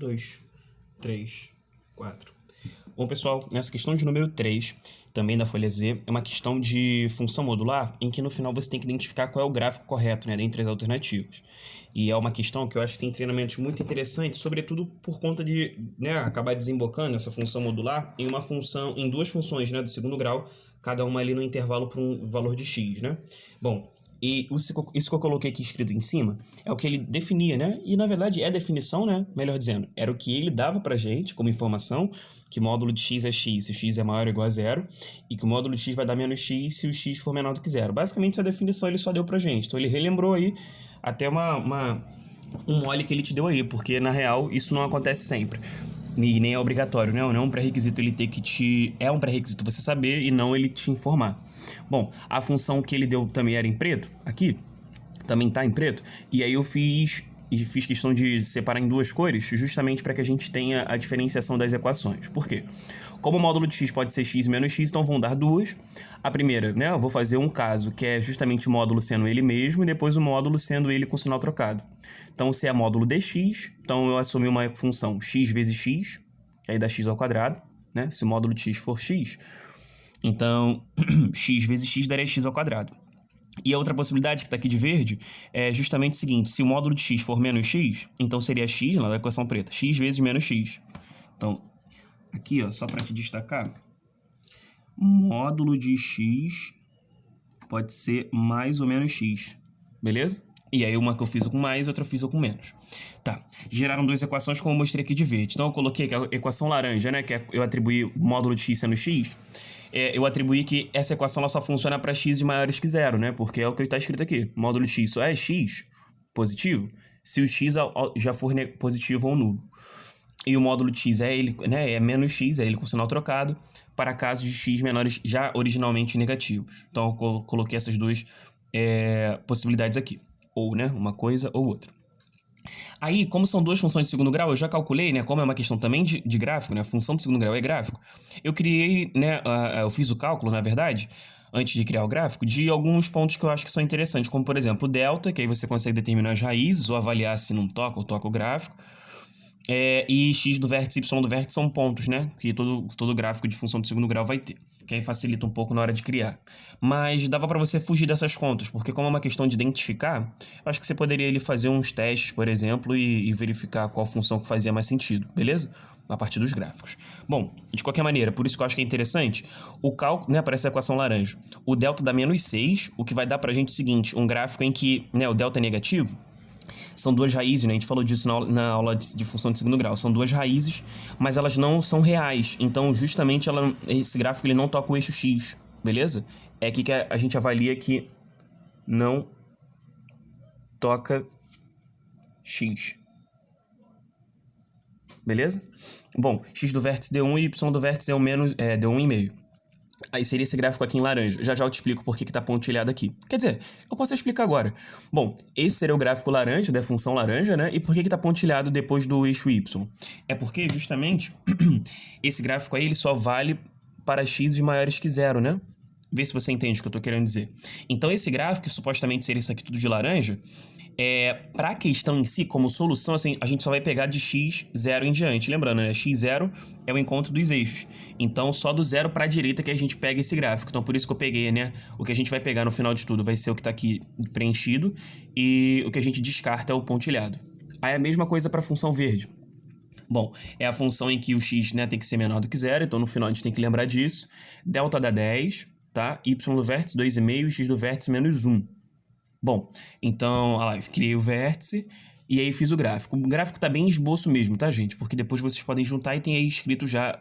2, 3, 4. Bom, pessoal, nessa questão de número 3, também da folha Z, é uma questão de função modular em que no final você tem que identificar qual é o gráfico correto, né, dentre as alternativas. E é uma questão que eu acho que tem treinamentos muito interessantes, sobretudo por conta de, né, acabar desembocando essa função modular em duas funções, né, do segundo grau, cada uma ali no intervalo para um valor de x, né? Bom, e isso que eu coloquei aqui escrito em cima é o que ele definia, né? E na verdade é definição, né? Melhor dizendo, era o que ele dava pra gente como informação, que o módulo de x é x se o x é maior ou igual a zero, e que o módulo de x vai dar menos x se o x for menor do que zero. Basicamente essa definição ele só deu pra gente. Então ele relembrou aí até um mole que ele te deu aí, porque na real isso não acontece sempre. E nem é obrigatório, né? Não é um pré-requisito ele ter que te... É um pré-requisito você saber e não ele te informar. Bom, a função que ele deu também era em preto, aqui, também tá em preto, e aí eu fiz questão de separar em duas cores, justamente para que a gente tenha a diferenciação das equações. Por quê? Como o módulo de x pode ser x menos x, então vão dar duas. A primeira, né, eu vou fazer um caso que é justamente o módulo sendo ele mesmo, e depois o módulo sendo ele com sinal trocado. Então, se é módulo dx, então eu assumi uma função x vezes x, que aí dá x ao quadrado, né, se o módulo de x for x, então x vezes x daria x ao quadrado. E a outra possibilidade que está aqui de verde é justamente o seguinte: se o módulo de x for menos x, então seria x, lá da equação preta, x vezes menos x. Então, aqui, ó, só para te destacar, módulo de x pode ser mais ou menos x, beleza? E aí uma que eu fiz com mais, outra eu fiz com menos. Tá, geraram duas equações como eu mostrei aqui de verde. Então eu coloquei que a equação laranja, né, que eu atribuí o módulo de x sendo x, eu atribuí que essa equação ela só funciona para x de maiores que zero, né? Porque é o que está escrito aqui. Módulo de x só é x positivo se o x já for positivo ou nulo. E o módulo de x é ele, né? É menos x, é ele com sinal trocado, para casos de x menores já originalmente negativos. Então eu coloquei essas duas possibilidades aqui. Ou, né? Uma coisa ou outra. Aí, como são duas funções de segundo grau, eu já calculei, né, como é uma questão também de gráfico, né, a função do segundo grau é gráfico, eu criei, né, eu fiz o cálculo, na verdade, antes de criar o gráfico, de alguns pontos que eu acho que são interessantes, como, por exemplo, o delta, que aí você consegue determinar as raízes ou avaliar se não toca ou toca o gráfico, e x do vértice e y do vértice são pontos, né? Que todo gráfico de função de segundo grau vai ter. Que aí facilita um pouco na hora de criar. Mas dava para você fugir dessas contas, porque como é uma questão de identificar, eu acho que você poderia fazer uns testes, por exemplo, e verificar qual função que fazia mais sentido, beleza? A partir dos gráficos. Bom, de qualquer maneira, por isso que eu acho que é interessante, o cálculo, né, aparece a equação laranja. O delta dá menos 6, o que vai dar pra gente o seguinte, um gráfico em que, né, o delta é negativo. São duas raízes, né? A gente falou disso na aula de função de segundo grau. São duas raízes, mas elas não são reais. Então, justamente, esse gráfico ele não toca o eixo x, beleza? É aqui que a gente avalia que não toca x. Beleza? Bom, x do vértice deu 1 e y do vértice deu 1,5. Aí seria esse gráfico aqui em laranja. Já eu te explico por que está pontilhado aqui. Quer dizer, eu posso explicar agora. Bom, esse seria o gráfico laranja, da função laranja, né? E por que está pontilhado depois do eixo y? É porque, justamente, esse gráfico aí ele só vale para x maiores que zero, né? Vê se você entende o que eu estou querendo dizer. Então, esse gráfico, que supostamente seria isso aqui tudo de laranja, para a questão em si, como solução, assim, a gente só vai pegar de x0 em diante. Lembrando, né? x0 é o encontro dos eixos. Então, só do zero para a direita que a gente pega esse gráfico. Então, por isso que eu peguei, né? O que a gente vai pegar no final de tudo vai ser o que está aqui preenchido e o que a gente descarta é o pontilhado. Aí, a mesma coisa para a função verde. Bom, é a função em que o x, né, tem que ser menor do que zero. Então, no final, a gente tem que lembrar disso. Delta dá 10, tá? Y do vértice 2,5 e x do vértice menos 1. Bom, então, olha lá, eu criei o vértice e aí fiz o gráfico. O gráfico tá bem esboço mesmo, tá, gente? Porque depois vocês podem juntar e tem aí escrito já,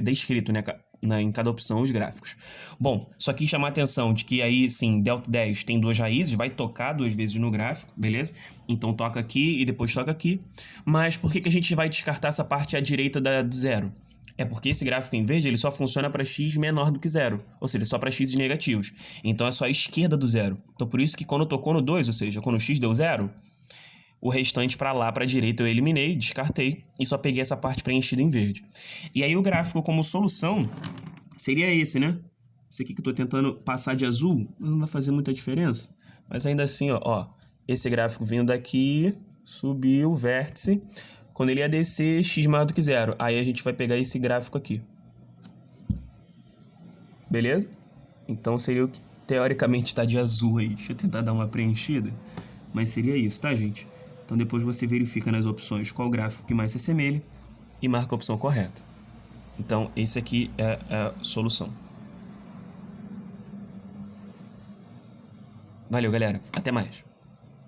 descrito, né, em cada opção os gráficos. Bom, só quis chamar a atenção de que aí, sim, delta 10 tem duas raízes, vai tocar duas vezes no gráfico, beleza? Então toca aqui e depois toca aqui. Mas por que a gente vai descartar essa parte à direita do zero? É porque esse gráfico em verde ele só funciona para x menor do que zero, ou seja, só para x negativos. Então é só a esquerda do zero. Então por isso que quando tocou no 2, ou seja, quando o x deu zero, o restante para lá, para a direita eu eliminei, descartei e só peguei essa parte preenchida em verde. E aí o gráfico como solução seria esse, né? Esse aqui que eu estou tentando passar de azul, não vai fazer muita diferença. Mas ainda assim, ó esse gráfico vindo daqui, subiu o vértice, quando ele ia descer, x maior do que zero. Aí a gente vai pegar esse gráfico aqui. Beleza? Então seria o que teoricamente está de azul aí. Deixa eu tentar dar uma preenchida. Mas seria isso, tá, gente? Então depois você verifica nas opções qual gráfico que mais se assemelha e marca a opção correta. Então esse aqui é a solução. Valeu, galera. Até mais.